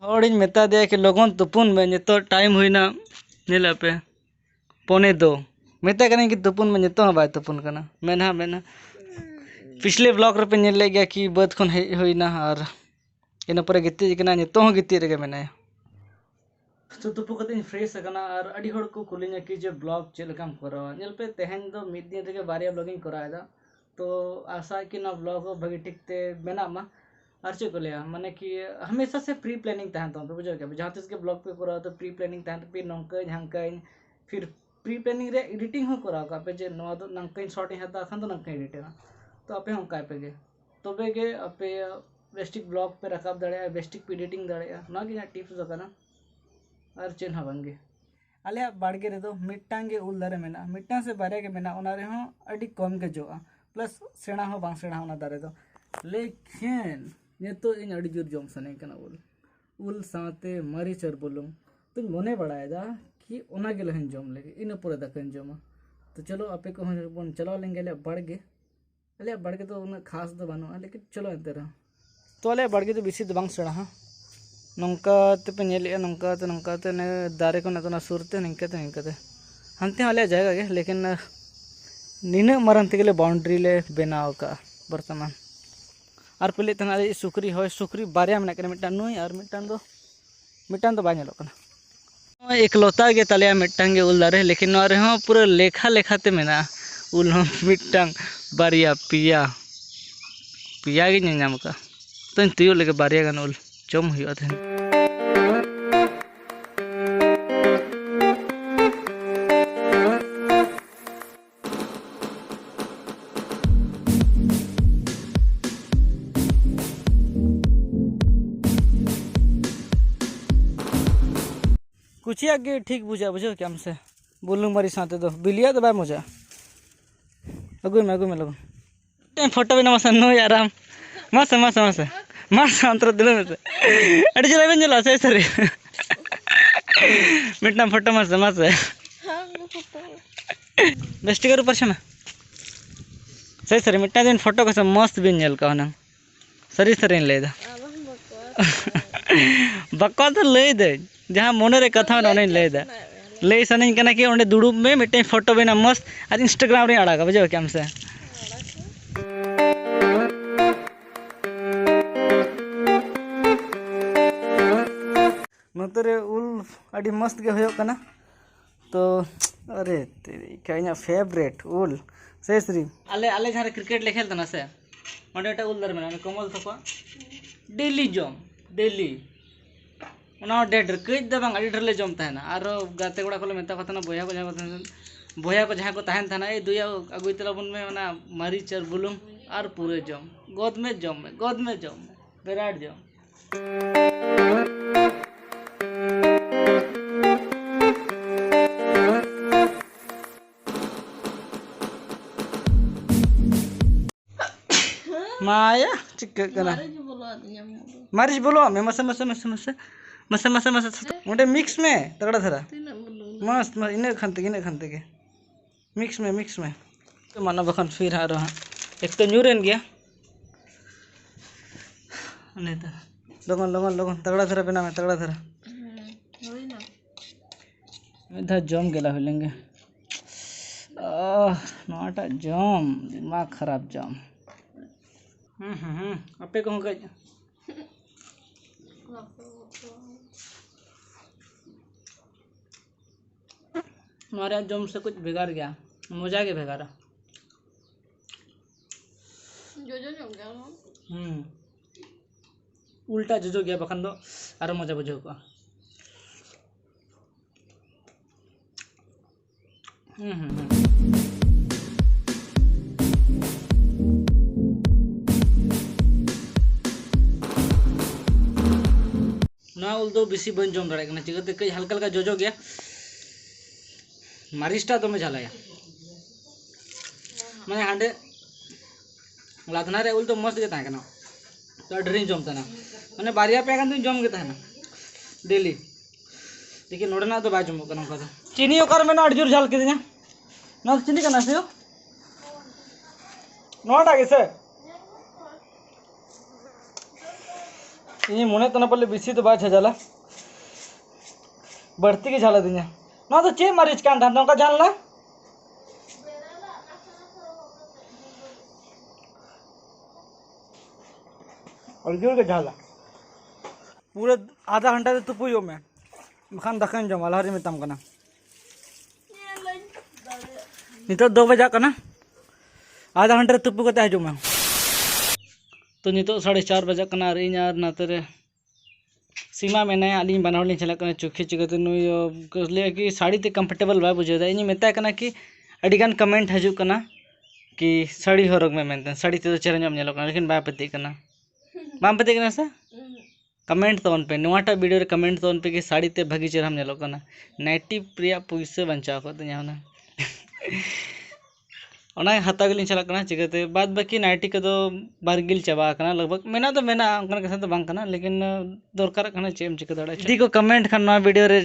हॉडिन मेता दिया कि लगन तुपुन में नितो टाइम हुईना नेला पे पौने दो मेता करें कि तुपुन में नितो बाय तुपुन करना मेना पिछले ब्लॉग रे पे नेल ले गया कि बद खन हुईना और इन पर गिती कना नितो गिती रे मेना तो तुपु कते फ्रेश करना और अड़ी हड़ को कुलिना कि जे ब्लॉग चेल काम करावा नेल पे तेहन दो मिड दिन रे बारिया ब्लॉगिंग करायदा तो आशा कि ना ब्लॉग भगी ठीक ते मेना मा और चेक लिया माने कि हमेशा से प्री प्लानिंग तहन तो बुझो क्या जहाँ तीस के ब्लॉग पे करा तो प्री प्लानिंग तहन पे नंका झांका फिर प्री प्लानिंग रे एडिटिंग हो करा का पे जे नवा तो नंका शॉट हता खन तो नंका एडिटिंग तो आपे हम काय पे गे तबे गे आपे बेस्टिक ब्लॉग पे रकाब दड़े बेस्टिक एडिटिंग दड़े ना कि टिप्स दो करना और चेन हबंगे आले बाड़गे रे दो मिट्टांग गे उल दारे मेना मिट्टांग से बारे के मेना ओना रे हो अडी कम के जोआ प्लस सेणा हो बांग सेणा ओना दारे दो लेकिन ये तो इन अड़ी जोर जम सने कना उल साथे मरीच और बुलुंग तो मने बड़ायदा कि ओना के लहन जम लेगे इन पूरा दकन जमा तो चलो आपे को बन चला लेंगे अले बढ़ तो उन खास तो बनो लेकिन चलो अंतर तो अले बढ़ तो बेसी तो बांग सेणा हा नौका पे नेले नौका ने दारे को ना सुरते निंकते हंते आले जाएगा के लेकिन नीना मारन तेगले बाउंड्री ले बनाव का वर्तमान और पहले तना सुक्री हो सुक्री बारिया में मिटान नुई और मिटान दो बाय एकलौता गे तलिया मिटान गे उल दारे लेकिन नोआ रे हो पूरा लेखा लेखाते मेना उल हो मिटान बारिया पिया पिया गे नाम का तो तुयो लेके बारिया गान उल जम हुआ थे कुछ आगे ठीक बुझा बुझो क्या हमसे बुलूंग मारी साथे दो बिलिया तो बाय मजा अगुई में लगो टाइम फोटो भी ना मसा नो याराम मसा अंतर दिलो में से अड़ी चला बन जला सही मिटना फोटो मसा बेस्ट करू परछना सही मिटना दिन फोटो को मस्त बिन नेल का ना सरी लेदा बको तो लई दे जहाँ मन रे कथा लैदा लई सनी कि ओंडे दुड़ुब में मिट्टे फोटो बना मस्त और इंस्टाग्राम रे आड़ागा बुझे क्या हमसे नतरे उल अड़ी मस्त के होयो कना तो अरे तेरी क्या फेवरेट उल सही आले जहाँ क्रिकेट ले खेलता ना से ओंडे उल दर में कमल थको डेली जम डेली डेढ़ कई दो बांग ढेर ले जम तहना और गाते गुड़ा को मेता को बया को जहाँ को तहन थाना ए दुया अगुई तला बन में मरीच और बुलुंग और पूरे जम गोद में विराट जम माया चिकना मारिच बोलो मैं मसा उन्हें मिक्स में तगड़ा धरा मस्त इन खनते के मिक्स में तो मानो बखन फिर आ रहा एक तो न्यूरन गया लगन तगड़ा धरा बिना में तगड़ा धरा इधर जम गेला लेंगे नोटा जम दिमाग खराब जम आपे कहूँ कहीं हमारे जम से कुछ बिगाड़ गया मजा के बिगाड़ा उल्टा जो गया बखन दो और मजा बुझो का ना उल दो बेसी बन जम दड़े कना चिकते कई हल्का जोजो गया मारिस्टा तो में झालाया मैं हांडे लादना रे उल तो मस्त के ताकना तो ड्रिंक जमता ना मैंने बारिया पे तो जम के ना डेली लेकिन नोड़ना तो बाय जमो कना का चीनी ओकर में ना अड़जुर झाल के दिना ना चीनी कना से नोटा कैसे ᱤᱧ ᱢᱚᱱᱮ ᱛᱟᱱᱟ ᱯᱟᱞᱮ ᱵᱮᱥᱤ ᱫᱚ ᱵᱟᱭ ᱡᱷᱟᱡᱟᱞᱟ ᱵᱟᱹᱲᱛᱤ ᱜᱮ ᱡᱷᱟᱞᱟ ᱫᱤᱧᱟ ᱱᱚᱣᱟ ᱫᱚ ᱪᱮᱫ ᱢᱟᱹᱨᱤᱪ ᱠᱟᱱ ᱛᱟᱦᱮᱸ ᱱᱚᱝᱠᱟ ᱡᱷᱟᱞ ᱞᱟ और जोर के झाला पूरे आधा घंटा से तुपुयो में बखान दखन जमा लहरी में तम कना नितो 2 बजा कना आधा घंटा तुपु कते हजू में तो नितो 4:30 बजा कना और इन यार नाते रे सीमा में नया अली बनावल नहीं चला कना चुखी चिकते नुई ले कि साड़ी ते कंफर्टेबल बा बुझे इन मेता कना कि अडिगान कमेंट हजू कना कि साड़ी हरग में मेनते साड़ी ते चेहरा ñam ñelo कना लेकिन बा पति कना बाम पति कना सा कमेंट तवन पे नोटा वीडियो रे कमेंट तवन पे कि साड़ी ते भागी चेहरा ñelo कना नाइटी प्रिया पैसे बंचा को त냐 होना ओना हता गिलिन चला कना चिकते बाद बाकी नाइटी कदो बारगिल चाबा कना लगभग मेना तो मेना उनका कसा तो बांग कना लेकिन दरकार कना चेम चिक दड़ा दी को कमेंट खन नवा वीडियो रे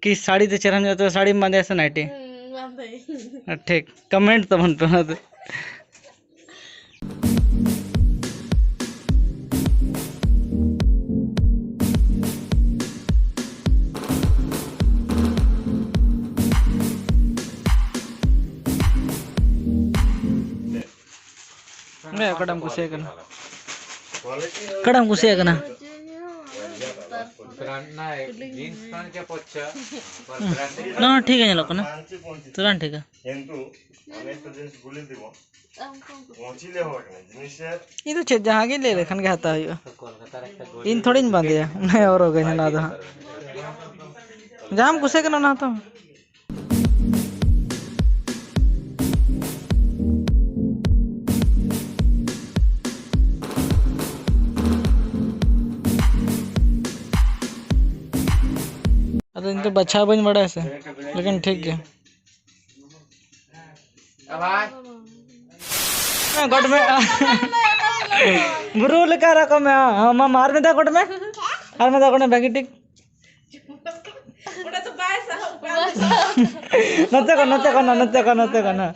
कि साड़ी ते चेहरा ñelo तो साड़ी बांधे से नाइटी ठीक कमेंट तवन पे ना मैं कड़म कुसे करना ना ठीक है लोग ना तुरंत ठीक है ये तो चेक जहाँ के ले लेखन के हाथा हुआ इन थोड़ी नहीं बांधे नहीं और हो गए ना तो जाम कुसे करना ना तो इनके बच्चा बन बड़ा है लेकिन ठीक है गोट में गुरु लेकर रखो मैं हम मार में था गोट में हार में था गोट में बैगी टिक नते को ना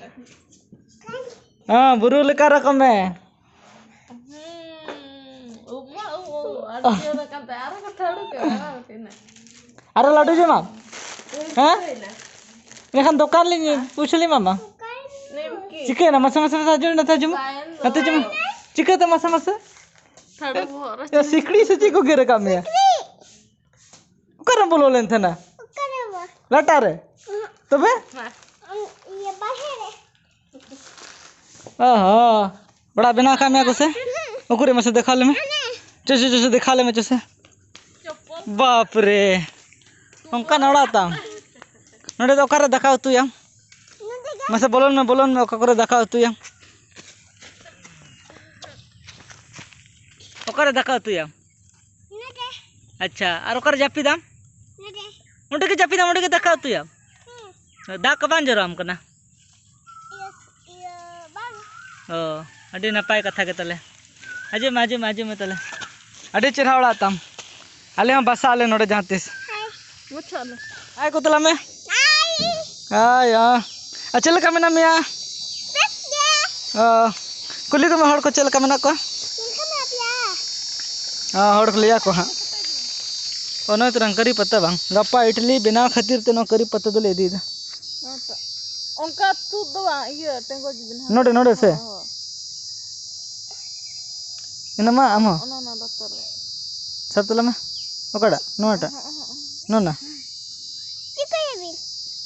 हाँ गुरु लेकर रखो मैं अरे लड्डू जो माम हाँ लेकिन दुकान ले पूछ ली मामा चिकन ना मसा मसा जो ना था जुम नते जुम चिकन तो मसा मसा या सिकड़ी से चिको गिरे काम में करम बोलो लेन थे ना लटा रे तो बे हाँ बड़ा बिना काम है कुछ ओकुरे में से देखा ले में जैसे देखा ले में जैसे बाप रे उनका नड़ाता नड़े तो करे देखा तू याम मसे बोलन में ओकरे देखा तू याम ओकरे देखा तू याम अच्छा और ओकरे जापी दाम उंडे के जापी दाम उंडे के देखा तू याम दा कबान जराम कना ओ अडी नपाय कथा के तले आजे में तले अडी चेहरा उड़ाताम आले हम बसा आले नोडे जहां तिस आय को तला में आय चल का मेना मिया कुली को में हड़ को चल का मेना को हड़ को लिया को हां ono terang kari pata bang gapa idli बिना खातिर ते नो करी पत्ता तो ले दी दा उनका तू दो ये टेंगो बिना नोडे से इनमा आमो ना डॉक्टर सब तला में ओकड़ा नोटा नोना चिकन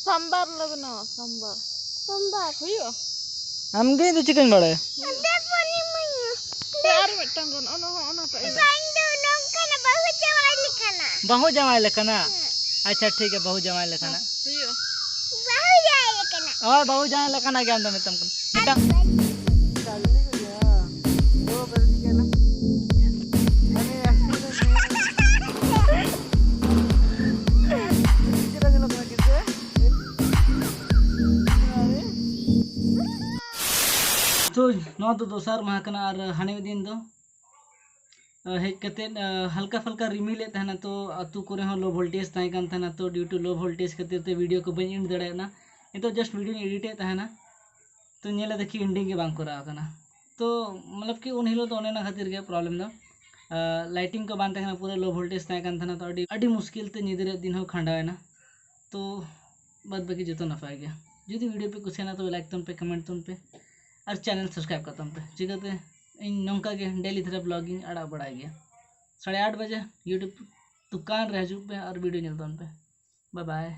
सांबार लगना सांबार हुयो आमगे तो चिकन बड़ा है यार मिटंगन ono पे बहु जमाई लेखना अच्छा ठीक है बहु जमाई लेखना हुयो बहु जमाई लेखना क्या अंदर में तुमको तो नौ तो दोसर माह कना और हाने दिन दो हेज कते हल्का फल्का रिमिले तहना तो अतु करे हो लो वोल्टेज ताई कान तहना तो ड्यू टू लो वोल्टेज खातिर ते वीडियो को बन एंड दड़ेना तो जस्ट वीडियो एडिट तहना तो नेला देखी एंडिंग के बांग करा कना तो मतलब कि उन हिलो तो ओनेना खातिर के प्रॉब्लम दो लाइटिंग को बांध तहना पूरा लो वोल्टेज तहन थाना तो अड़ी मुश्किल ते निदरे दिन हो खंडावेना तो बाद बाकी जो नफाय गया जुदी वीडियो पे कुछ तो लाइक तम पे कमेंट तम पे और चैनल सब्सक्राइब कर तम पे चिकाते इन नौका के डेली थोड़ा ब्लॉगिंग आड़ा बढ़ाई गया 8:30 बजे यूट्यूब दुकान रह पे और वीडियो निलतन पे बाय बाय।